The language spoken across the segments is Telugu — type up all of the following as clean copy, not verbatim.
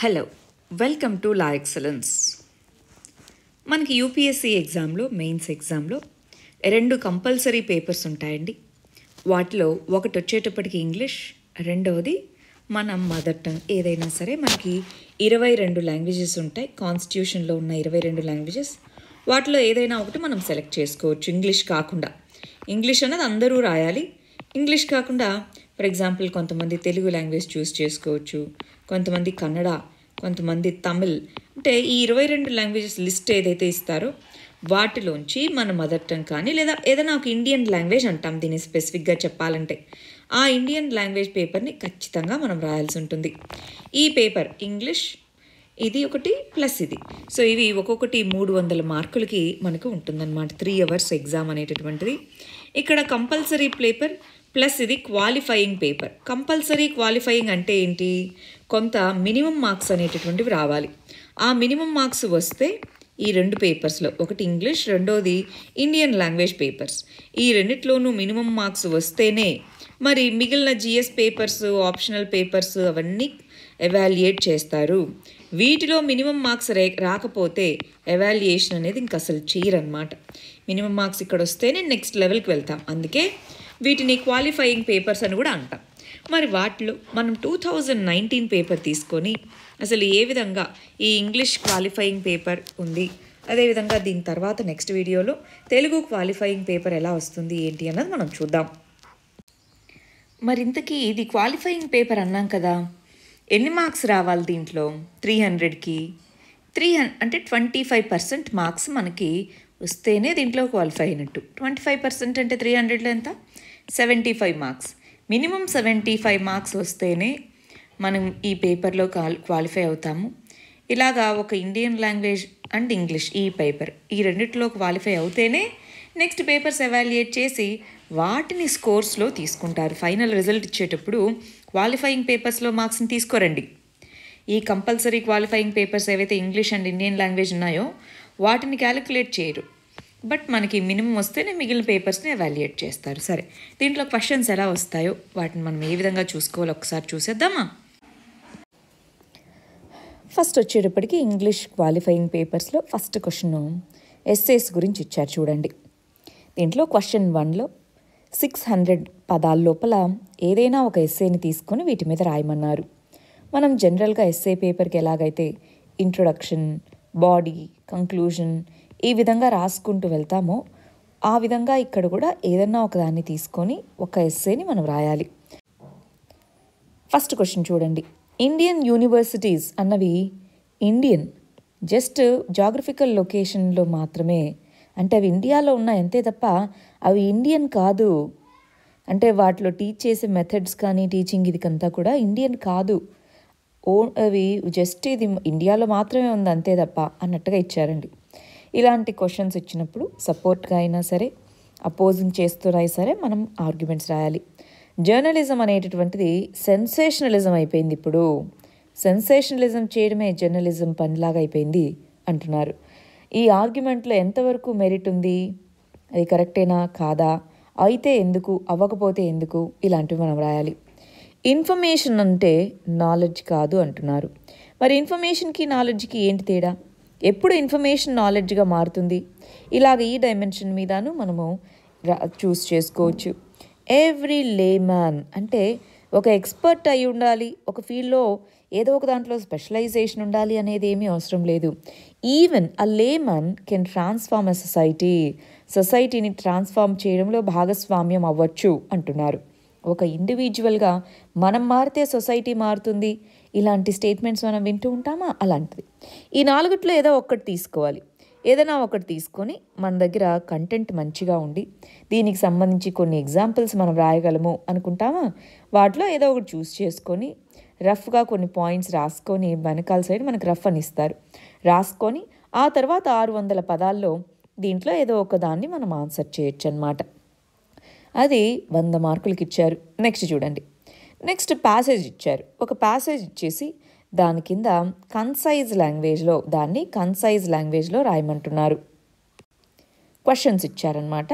Hello welcome to law excellence. మనకి యూపీఎస్సీ ఎగ్జామ్లో మెయిన్స్ ఎగ్జామ్లో 2 కంపల్సరీ పేపర్స్ ఉంటాయండి. వాటిలో ఒకటి వచ్చేటప్పటికి ఇంగ్లీష్, రెండవది మన మదర్ టంగ్. ఏదైనా సరే మనకి 22 లాంగ్వేజెస్ ఉంటాయి. కాన్స్టిట్యూషన్లో ఉన్న 22 లాంగ్వేజెస్ వాటిలో ఏదైనా ఒకటి మనం సెలెక్ట్ చేసుకోవచ్చు. ఇంగ్లీష్ కాకుండా, ఇంగ్లీష్ అన్నది అందరూ రాయాలి. ఇంగ్లీష్ కాకుండా ఫర్ ఎగ్జాంపుల్ కొంతమంది తెలుగు లాంగ్వేజ్ చూస్ చేసుకోవచ్చు, కొంతమంది కన్నడ, కొంతమంది తమిళ్. అంటే ఈ 22 లాంగ్వేజెస్ లిస్ట్ ఏదైతే ఇస్తారో వాటిలోంచి మన మదర్ టంగ్ కానీ లేదా ఏదైనా ఒక ఇండియన్ లాంగ్వేజ్ అంటాం దీన్ని స్పెసిఫిక్గా చెప్పాలంటే, ఆ ఇండియన్ లాంగ్వేజ్ పేపర్ని ఖచ్చితంగా మనం రాయాల్సి ఉంటుంది. ఈ పేపర్ ఇంగ్లీష్ ఇది ఒకటి ప్లస్ ఇది. సో ఇవి ఒక్కొక్కటి 300 మార్కులకి మనకు ఉంటుందన్నమాట. 3 hours ఎగ్జామ్ అనేటటువంటిది. ఇక్కడ కంపల్సరీ పేపర్ ప్లస్ ఇది క్వాలిఫయింగ్ పేపర్. కంపల్సరీ క్వాలిఫయింగ్ అంటే ఏంటి? కొంత మినిమం మార్క్స్ అనేటటువంటివి రావాలి. ఆ మినిమం మార్క్స్ వస్తే ఈ 2 పేపర్స్లో, ఒకటి ఇంగ్లీష్, రెండోది ఇండియన్ లాంగ్వేజ్ పేపర్స్, ఈ రెండిట్లోనూ మినిమం మార్క్స్ వస్తేనే మరి మిగిలిన జిఎస్ పేపర్స్, ఆప్షనల్ పేపర్స్ అవన్నీ ఎవాల్యుయేట్ చేస్తారు. వీటిలో మినిమం మార్క్స్ రాకపోతే ఎవాల్యుయేషన్ అనేది ఇంక అసలు చేయరనమాట. మినిమం మార్క్స్ ఇక్కడ వస్తేనే నెక్స్ట్ లెవెల్కి వెళ్తాం. అందుకే వీటిని క్వాలిఫయింగ్ పేపర్స్ అని కూడా అంటాం. మరి వాటిలో మనం 2019 పేపర్ తీసుకొని అసలు ఏ విధంగా ఈ ఇంగ్లీష్ క్వాలిఫయింగ్ పేపర్ ఉంది, అదేవిధంగా దీని తర్వాత నెక్స్ట్ వీడియోలో తెలుగు క్వాలిఫయింగ్ పేపర్ ఎలా వస్తుంది ఏంటి అన్నది మనం చూద్దాం. మరి ఇంతకీ ఇది క్వాలిఫయింగ్ పేపర్ అన్నాం కదా, ఎన్ని మార్క్స్ రావాలి దీంట్లో? 300కి 300 అంటే 25% మార్క్స్ మనకి వస్తేనే దీంట్లో క్వాలిఫై అయినట్టు. 25% అంటే 300లో ఎంత? 75 మార్క్స్. మినిమం 75 మార్క్స్ వస్తేనే మనం ఈ పేపర్లో క్వాలిఫై అవుతాము. ఇలాగా ఒక ఇండియన్ లాంగ్వేజ్ అండ్ ఇంగ్లీష్ ఈ పేపర్, ఈ రెండిట్లో క్వాలిఫై అవుతేనే నెక్స్ట్ పేపర్స్ ఎవాల్యుయేట్ చేసి వాటిని స్కోర్స్లో తీసుకుంటారు. ఫైనల్ రిజల్ట్ ఇచ్చేటప్పుడు క్వాలిఫయింగ్ పేపర్స్లో మార్క్స్ని తీసుకోరండి. ఈ కంపల్సరీ క్వాలిఫయింగ్ పేపర్స్ ఏవైతే ఇంగ్లీష్ అండ్ ఇండియన్ లాంగ్వేజ్ ఉన్నాయో వాటిని క్యాలిక్యులేట్ చేయరు. బట్ మనకి మినిమం వస్తేనే మిగిలిన పేపర్స్ని ఎవాల్యుయేట్ చేస్తారు. సరే, దీంట్లో క్వశ్చన్స్ ఎలా వస్తాయో వాటిని మనం ఏ విధంగా చూసుకోవాలో ఒకసారి చూసేద్దామా? ఫస్ట్ వచ్చేటప్పటికి ఇంగ్లీష్ క్వాలిఫయింగ్ పేపర్స్లో ఫస్ట్ క్వశ్చన్ ఎస్సేస్ గురించి ఇచ్చారు చూడండి. దీంట్లో క్వశ్చన్ 1లో 600 పదాల లోపల ఏదైనా ఒక ఎస్సేని తీసుకొని వీటి మీద రాయమన్నారు. మనం జనరల్గా ఎస్సే పేపర్కి ఎలాగైతే ఇంట్రొడక్షన్, బాడీ, కంక్లూజన్ ఈ విధంగా రాసుకుంటూ వెళ్తామో ఆ విధంగా ఇక్కడ కూడా ఏదన్నా ఒక దాన్ని తీసుకొని ఒక ఎస్సేని మనం రాయాలి. ఫస్ట్ క్వశ్చన్ చూడండి. ఇండియన్ యూనివర్సిటీస్ అన్నవి ఇండియన్ జస్ట్ జాగ్రఫికల్ లొకేషన్లో మాత్రమే, అంటే అవి ఇండియాలో ఉన్నాయి అంతే తప్ప అవి ఇండియన్ కాదు. అంటే వాటిలో టీచ్ చేసే మెథడ్స్ కానీ టీచింగ్ ఇదికంతా కూడా ఇండియన్ కాదు. అవి జస్ట్ ఇది ఇండియాలో మాత్రమే ఉంది అంతే తప్ప అన్నట్టుగా ఇచ్చారండి. ఇలాంటి క్వశ్చన్స్ ఇచ్చినప్పుడు సపోర్ట్గా అయినా సరే అపోజింగ్ చేస్తున్నా సరే మనం ఆర్గ్యుమెంట్స్ రాయాలి. జర్నలిజం అనేటటువంటిది సెన్సేషనలిజం అయిపోయింది. ఇప్పుడు సెన్సేషనలిజం చేయడమే జర్నలిజం పనిలాగా అయిపోయింది అంటున్నారు. ఈ ఆర్గ్యుమెంట్లో ఎంతవరకు మెరిట్ ఉంది, అది కరెక్టేనా కాదా, అయితే ఎందుకు, అవ్వకపోతే ఎందుకు, ఇలాంటివి మనం రాయాలి. ఇన్ఫర్మేషన్ అంటే నాలెడ్జ్ కాదు అంటున్నారు. మరి ఇన్ఫర్మేషన్కి నాలెడ్జ్కి ఏంటి తేడా? ఎప్పుడు ఇన్ఫర్మేషన్ నాలెడ్జ్గా మారుతుంది? ఇలాగ ఈ డైమెన్షన్ మీదను మనము చూస్ చేసుకోవచ్చు. ఎవ్రీ లేమ్యాన్ అంటే ఒక ఎక్స్పర్ట్ అయి ఉండాలి, ఒక ఫీల్డ్లో ఏదో ఒక దాంట్లో స్పెషలైజేషన్ ఉండాలి అనేది ఏమీ అవసరం లేదు. Even a layman can transform a సొసైటీని ట్రాన్స్ఫార్మ్ చేయడంలో భాగస్వామ్యం అవ్వచ్చు అంటున్నారు. ఒక ఇండివిజువల్గా మనం మారితే సొసైటీ మారుతుంది, ఇలాంటి స్టేట్మెంట్స్ మనం వింటూ ఉంటామా? అలాంటిది. ఈ 4లో ఏదో ఒకటి తీసుకోవాలి. ఏదైనా ఒకటి తీసుకొని మన దగ్గర కంటెంట్ మంచిగా ఉండి దీనికి సంబంధించి కొన్ని ఎగ్జాంపుల్స్ మనం రాయగలము అనుకుంటామా? వాటిలో ఏదో ఒకటి చూస్ చేసుకొని రఫ్గా కొన్ని పాయింట్స్ రాసుకొని వెనకాల సైడ్ మనకు రఫ్ అని ఇస్తారు, రాసుకొని ఆ తర్వాత 600 పదాల్లో దీంట్లో ఏదో ఒక దాన్ని మనం ఆన్సర్ చేయొచ్చు అన్నమాట. అది 100 మార్కులకి ఇచ్చారు. నెక్స్ట్ చూడండి. నెక్స్ట్ ప్యాసేజ్ ఇచ్చారు. ఒక ప్యాసేజ్ ఇచ్చేసి దాని కింద కన్సైజ్ లాంగ్వేజ్లో రాయమంటున్నారు. క్వశ్చన్స్ ఇచ్చారనమాట.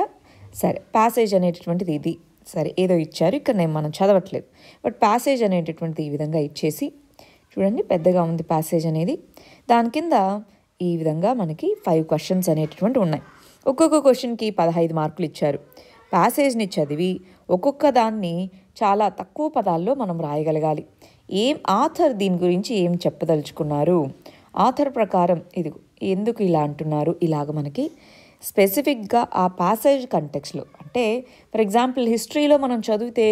సరే, ప్యాసేజ్ అనేటటువంటిది ఇది. సరే, ఏదో ఇచ్చారు, ఇక్కడ మనం చదవట్లేదు. బట్ ప్యాసేజ్ అనేటటువంటిది ఈ విధంగా ఇచ్చేసి చూడండి పెద్దగా ఉంది ప్యాసేజ్ అనేది. దాని కింద ఈ విధంగా మనకి 5 క్వశ్చన్స్ అనేటటువంటి ఉన్నాయి. ఒక్కొక్క క్వశ్చన్కి 15 మార్కులు ఇచ్చారు. ప్యాసేజ్ని చదివి ఒక్కొక్క దాన్ని చాలా తక్కువ పదాల్లో మనం రాయగలగాలి. ఆథర్ దీని గురించి ఏం చెప్పదలుచుకున్నారు, ఆథర్ ప్రకారం ఇది ఎందుకు ఇలా అంటున్నారు, ఇలాగ మనకి స్పెసిఫిక్గా ఆ ప్యాసేజ్ కంటెక్స్లో. అంటే ఫర్ ఎగ్జాంపుల్ హిస్టరీలో మనం చదివితే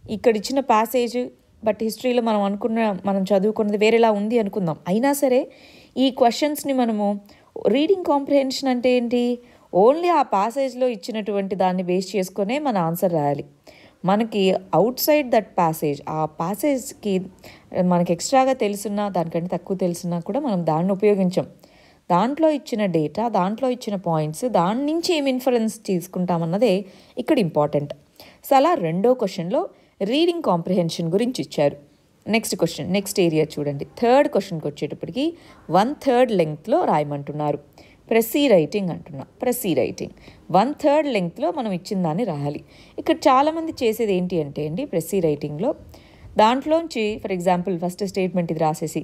ఇక్కడ ఇచ్చిన ప్యాసేజ్ బట్ హిస్టరీలో మనం చదువుకున్నది వేరేలా ఉంది అనుకుందాం. అయినా సరే ఈ క్వశ్చన్స్ని మనము రీడింగ్ కాంప్రిహెన్షన్ అంటే ఏంటి, ఓన్లీ ఆ ప్యాసేజ్లో ఇచ్చినటువంటి దాన్ని బేస్ చేసుకునే మన ఆన్సర్ రాయాలి. మనకి అవుట్ సైడ్ దట్ ప్యాసేజ్, ఆ ప్యాసేజ్కి మనకి ఎక్స్ట్రాగా తెలుసున్నా దానికంటే తక్కువ తెలుసున్నా కూడా మనం దాన్ని ఉపయోగించాం. దాంట్లో ఇచ్చిన డేటా, దాంట్లో ఇచ్చిన పాయింట్స్, దాని నుంచి ఏం ఇన్ఫరెన్స్ తీసుకుంటామన్నదే ఇక్కడ ఇంపార్టెంట్. సో అలా రెండో క్వశ్చన్లో రీడింగ్ కాంప్రిహెన్షన్ గురించి ఇచ్చారు. నెక్స్ట్ ఏరియా చూడండి. థర్డ్ క్వశ్చన్కి వచ్చేటప్పటికి 1/3 లెంగ్త్లో రాయమంటున్నారు. ప్రెసీ రైటింగ్ 1/3 లెంగ్త్లో మనం ఇచ్చిన దాన్ని రాయాలి. ఇక్కడ చాలామంది చేసేది ఏంటి అంటే అండి, ప్రెసీ రైటింగ్లో దాంట్లోంచి ఫర్ ఎగ్జాంపుల్ ఫస్ట్ స్టేట్మెంట్ ఇది రాసేసి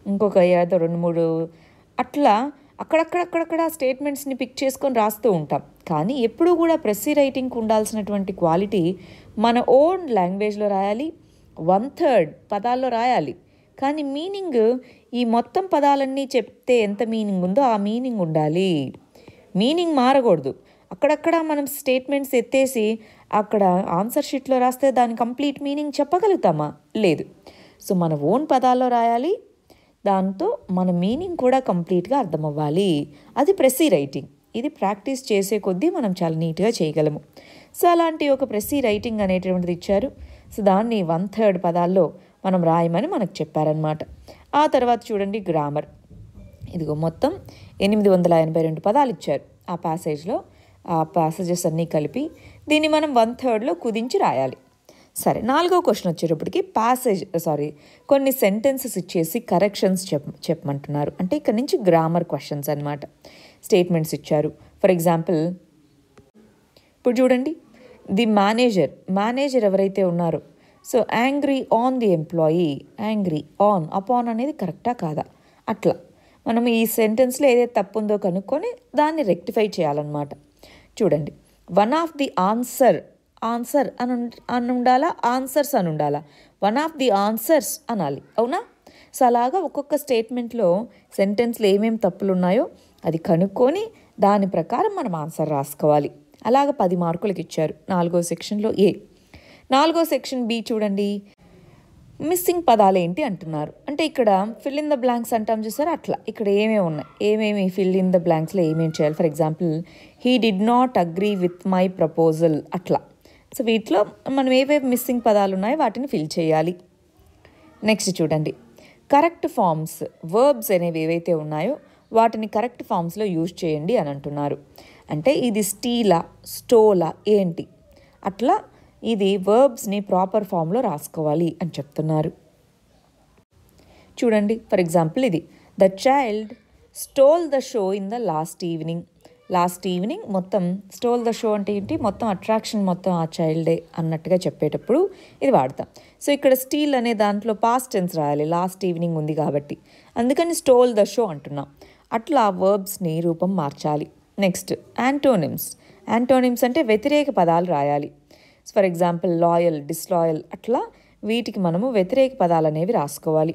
ఇంకొక ఏదో 2-3 అట్లా అక్కడక్కడ స్టేట్మెంట్స్ని పిక్ చేసుకొని రాస్తూ ఉంటాం. కానీ ఎప్పుడూ కూడా ప్రెసీ రైటింగ్కి ఉండాల్సినటువంటి క్వాలిటీ మన ఓన్ లాంగ్వేజ్లో రాయాలి, 1/3 పదాల్లో రాయాలి. కానీ మీనింగ్ ఈ మొత్తం పదాలన్నీ చెప్తే ఎంత మీనింగ్ ఉందో ఆ మీనింగ్ ఉండాలి. మీనింగ్ మారకూడదు. అక్కడక్కడ మనం స్టేట్మెంట్స్ ఎత్తేసి అక్కడ ఆన్సర్ షీట్లో రాస్తే దాని కంప్లీట్ మీనింగ్ చెప్పగలుగుతామా? లేదు. సో మన ఓన్ పదాల్లో రాయాలి, దాంతో మన మీనింగ్ కూడా కంప్లీట్గా అర్థమవ్వాలి. అది ప్రెసీ రైటింగ్. ఇది ప్రాక్టీస్ చేసే కొద్దీ మనం చాలా నీట్గా చేయగలము. సో అలాంటి ఒక ప్రెసీ రైటింగ్ అనేటువంటిది ఇచ్చారు. సో దాన్ని 1/3 పదాల్లో మనం రాయమని మనకు చెప్పారనమాట. ఆ తర్వాత చూడండి గ్రామర్. ఇదిగో మొత్తం 882 పదాలు ఇచ్చారు ఆ ప్యాసేజ్లో. ఆ ప్యాసేజెస్ అన్నీ కలిపి దీన్ని మనం 1/3లో కుదించి రాయాలి. సరే, 4వ క్వశ్చన్ వచ్చేటప్పటికి కొన్ని సెంటెన్సెస్ ఇచ్చేసి కరెక్షన్స్ చెప్పమంటున్నారు. అంటే ఇక్కడ నుంచి గ్రామర్ క్వశ్చన్స్ అనమాట. స్టేట్మెంట్స్ ఇచ్చారు. ఫర్ ఎగ్జాంపుల్ ఇప్పుడు చూడండి, ది మేనేజర్ ఎవరైతే ఉన్నారో, so angry on the employee, angry on, upon అనేది కరెక్టా కాదా, అట్లా మనం ఈ సెంటెన్స్లో ఏదైతే తప్పు ఉందో కనుక్కొని దాన్ని రెక్టిఫై చేయాలన్నమాట. చూడండి, వన్ ఆఫ్ ది ఆన్సర్ అని ఉండాలా, ఆన్సర్స్ అని ఉండాలా? వన్ ఆఫ్ ది ఆన్సర్స్ అనాలి, అవునా? సో అలాగా ఒక్కొక్క స్టేట్మెంట్లో సెంటెన్స్లో ఏమేమి తప్పులు ఉన్నాయో అది కనుక్కొని దాని ప్రకారం మనం ఆన్సర్ రాసుకోవాలి. అలాగ 10 మార్కులకి ఇచ్చారు 4వ సెక్షన్లో ఏ. 4వ సెక్షన్ బి చూడండి, మిస్సింగ్ పదాలు ఏంటి అంటున్నారు. అంటే ఇక్కడ ఫిల్ ఇన్ ద బ్లాంక్స్ అంటాం చూసారా, అట్లా ఇక్కడ ఏమేమి ఫిల్ ఇన్ ద బ్లాంక్స్లో ఏమేమి చేయాలి. For example he did not agree with my proposal, అట్లా. సో వీటిలో మనం ఏవేవి మిస్సింగ్ పదాలు ఉన్నాయో వాటిని ఫిల్ చేయాలి. నెక్స్ట్ చూడండి, కరెక్ట్ ఫామ్స్, వర్బ్స్ అనేవి ఏవైతే ఉన్నాయో వాటిని కరెక్ట్ ఫామ్స్లో యూజ్ చేయండి అని అంటున్నారు. అంటే ఇది స్టీలా, స్టోలా ఏంటి, అట్లా ఇది వర్బ్స్ని ప్రాపర్ ఫామ్లో రాసుకోవాలి అని చెప్తున్నారు. చూడండి, ఫర్ ఎగ్జాంపుల్ ఇది the child stole the show in the last evening మొత్తం స్టోల్ ద షో అంటే ఏంటి, మొత్తం అట్రాక్షన్ మొత్తం ఆ చైల్డే అన్నట్టుగా చెప్పేటప్పుడు ఇది వాడతాం. సో ఇక్కడ స్టీల్ అనే దాంట్లో పాస్ట్ టెన్స్ రాయాలి, లాస్ట్ ఈవినింగ్ ఉంది కాబట్టి, అందుకని స్టోల్ ద షో అంటున్నాం. అట్లా వర్బ్స్ని రూపం మార్చాలి. నెక్స్ట్ యాంటోనిమ్స్ అంటే వ్యతిరేక పదాలు రాయాలి. ఫర్ ఎగ్జాంపుల్ లాయల్, డిస్లాయల్, అట్లా వీటికి మనము వ్యతిరేక పదాలు అనేవి రాసుకోవాలి.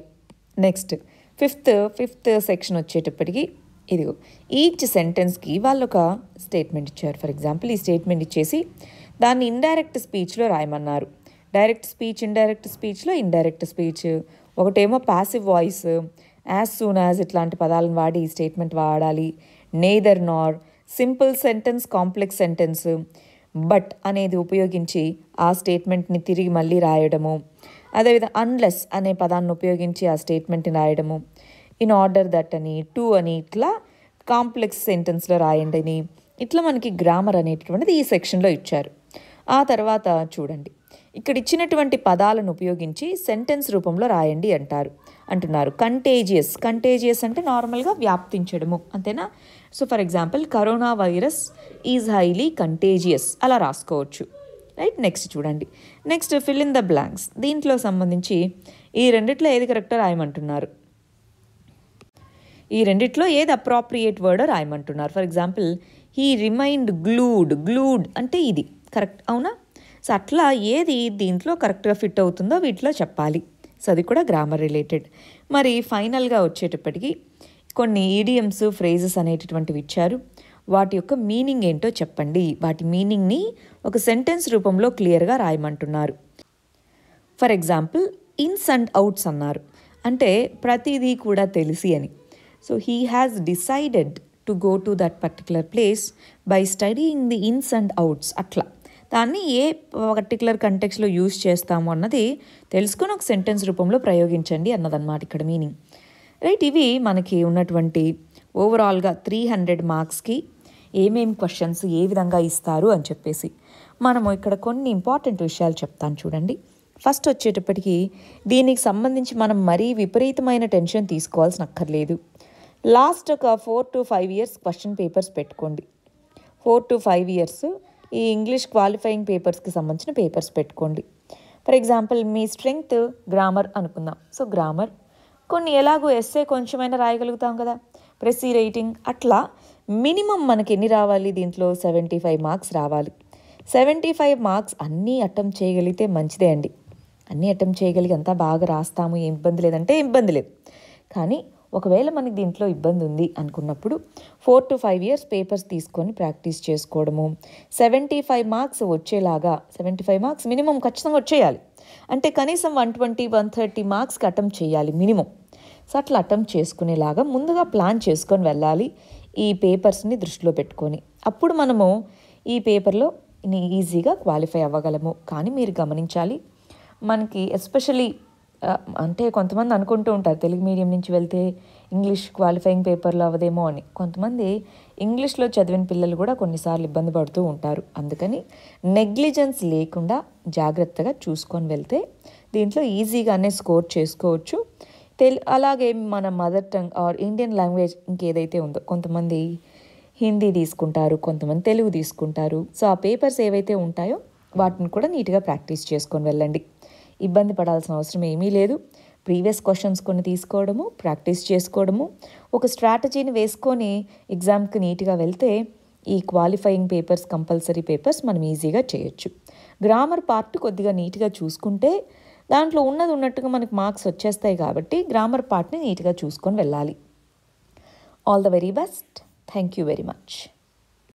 నెక్స్ట్ ఫిఫ్త్ సెక్షన్ వచ్చేటప్పటికి ఇదిగో ఈచ్ సెంటెన్స్కి వాళ్ళు ఒక స్టేట్మెంట్ ఇచ్చారు. ఫర్ ఎగ్జాంపుల్ ఈ స్టేట్మెంట్ ఇచ్చేసి దాన్ని ఇండైరెక్ట్ స్పీచ్లో రాయమన్నారు. డైరెక్ట్ స్పీచ్, ఇండైరెక్ట్ స్పీచ్లో ఇండైరెక్ట్ స్పీచ్, ఒకటేమో passive voice, as soon as ఇట్లాంటి పదాలను వాడి ఈ స్టేట్మెంట్ వాడాలి. Neither nor, simple sentence, complex sentence, but అనేది ఉపయోగించి ఆ స్టేట్మెంట్ని తిరిగి మళ్ళీ రాయడము. అదేవిధంగా అన్లెస్ అనే పదాన్ని ఉపయోగించి ఆ స్టేట్మెంట్ని రాయడము. ఇన్ ఆర్డర్ దట్ అని, టు అని, ఇట్లా కాంప్లెక్స్ సెంటెన్స్లో రాయండి అని, ఇట్లా మనకి గ్రామర్ అనేటటువంటిది ఈ సెక్షన్లో ఇచ్చారు. ఆ తర్వాత చూడండి, ఇక్కడ ఇచ్చినటువంటి పదాలను ఉపయోగించి సెంటెన్స్ రూపంలో రాయండి అంటున్నారు. కంటేజియస్ అంటే నార్మల్గా వ్యాప్తించడము, అంతేనా? So for example corona virus is highly contagious, అలా రాసుకోవచ్చు, రైట్? నెక్స్ట్ చూడండి, next fill in the blanks. దీంట్లో సంబంధించి ఈ రెండిట్లో ఏది కరెక్టో రాయమంటున్నారు. ఈ రెండిట్లో ఏది అప్రాప్రియేట్ వర్డో రాయమంటున్నారు. For example he remind glued అంటే ఇది కరెక్ట్, అవునా? సో అట్లా ఏది దీంట్లో కరెక్ట్గా ఫిట్ అవుతుందో వీటిలో చెప్పాలి. సో అది కూడా గ్రామర్ రిలేటెడ్. మరి ఫైనల్గా వచ్చేటప్పటికి కొన్ని ఈడియమ్స్ ఫ్రేజెస్ అనేటటువంటివి ఇచ్చారు. వాటి యొక్క మీనింగ్ ఏంటో చెప్పండి. వాటి మీనింగ్ని ఒక సెంటెన్స్ రూపంలో క్లియర్గా రాయమంటున్నారు. For example ins and outs అన్నారు, అంటే ప్రతిదీ కూడా తెలిసి అని. So he has decided to go to that particular place by studying the ins and outs. అట్లా దాన్ని ఏ పర్టికులర్ కంటెక్స్లో యూజ్ చేస్తాము అన్నది తెలుసుకొని ఒక సెంటెన్స్ రూపంలో ప్రయోగించండి అన్నదన్నమాట ఇక్కడ మీనింగ్. రైట్, ఇవి మనకి ఉన్నటువంటి ఓవరాల్గా 300 మార్క్స్కి ఏమేమి క్వశ్చన్స్ ఏ విధంగా ఇస్తారు అని చెప్పేసి మనము ఇక్కడ కొన్ని ఇంపార్టెంట్ విషయాలు చెప్తాను చూడండి. ఫస్ట్ వచ్చేటప్పటికి దీనికి సంబంధించి మనం మరీ విపరీతమైన టెన్షన్ తీసుకోవాల్సిన అక్కర్లేదు. లాస్ట్ ఒక 4 to 5 years క్వశ్చన్ పేపర్స్ పెట్టుకోండి. 4 to 5 years ఈ ఇంగ్లీష్ క్వాలిఫైయింగ్ పేపర్స్కి సంబంధించిన పేపర్స్ పెట్టుకోండి. For example me strength grammar అనుకుందాం. సో గ్రామర్ కొన్ని ఎలాగో ఎస్సే కొంచెమైనా రాయగలుగుతాం కదా, ప్రెసీ రైటింగ్, అట్లా మినిమం మనకి ఎన్ని రావాలి, దీంట్లో 75 మార్క్స్ రావాలి. 75 మార్క్స్ అన్నీ అటెంప్ట్ చేయగలిగితే మంచిదే అండి. అన్నీ అటెంప్ట్ చేయగలిగి అంతా బాగా రాస్తాము, ఏం ఇబ్బంది లేదంటే ఇబ్బంది లేదు. కానీ ఒకవేళ మనకి దీంట్లో ఇబ్బంది ఉంది అనుకున్నప్పుడు 4 to 5 years పేపర్స్ తీసుకొని ప్రాక్టీస్ చేసుకోవడము, 75 మార్క్స్ వచ్చేలాగా, 75 మార్క్స్ మినిమం ఖచ్చితంగా వచ్చేయాలి. అంటే కనీసం 120, 130 మార్క్స్కి అటెంప్ట్ చేయాలి మినిమం. సో అట్లా అటెంప్ట్ చేసుకునేలాగా ముందుగా ప్లాన్ చేసుకొని వెళ్ళాలి ఈ పేపర్స్ని దృష్టిలో పెట్టుకొని. అప్పుడు మనము ఈ పేపర్లో ఈజీగా క్వాలిఫై అవ్వగలము. కానీ మీరు గమనించాలి, మనకి ఎస్పెషలీ అంటే కొంతమంది అనుకుంటూ ఉంటారు తెలుగు మీడియం నుంచి వెళ్తే ఇంగ్లీష్ క్వాలిఫైయింగ్ పేపర్లో అవ్వదేమో అని. కొంతమంది ఇంగ్లీష్లో చదివిన పిల్లలు కూడా కొన్నిసార్లు ఇబ్బంది పడుతూ ఉంటారు. అందుకని నెగ్లిజెన్స్ లేకుండా జాగ్రత్తగా చూసుకొని వెళ్తే దీంట్లో ఈజీగానే స్కోర్ చేసుకోవచ్చు. అలాగే మన mother tongue or Indian language ఇంకేదైతే ఉందో, కొంతమంది హిందీ తీసుకుంటారు, కొంతమంది తెలుగు తీసుకుంటారు. సో ఆ పేపర్స్ ఏవైతే ఉంటాయో వాటిని కూడా నీట్గా ప్రాక్టీస్ చేసుకొని వెళ్ళండి. ఇబ్బంది పడాల్సిన అవసరం ఏమీ లేదు. ప్రీవియస్ క్వశ్చన్స్ కొన్ని తీసుకోవడము, ప్రాక్టీస్ చేసుకోవడము, ఒక స్ట్రాటజీని వేసుకొని ఎగ్జామ్కి నీట్గా వెళ్తే ఈ క్వాలిఫైయింగ్ పేపర్స్, కంపల్సరీ పేపర్స్ మనం ఈజీగా చేయొచ్చు. గ్రామర్ పార్ట్ కొద్దిగా నీట్గా చూసుకుంటే దాంట్లో ఉన్నది ఉన్నట్టుగా మనకు మార్క్స్ వచ్చేస్తాయి. కాబట్టి గ్రామర్ పార్ట్ని నీట్గా చూసుకొని వెళ్ళాలి. All the very best. Thank you very much.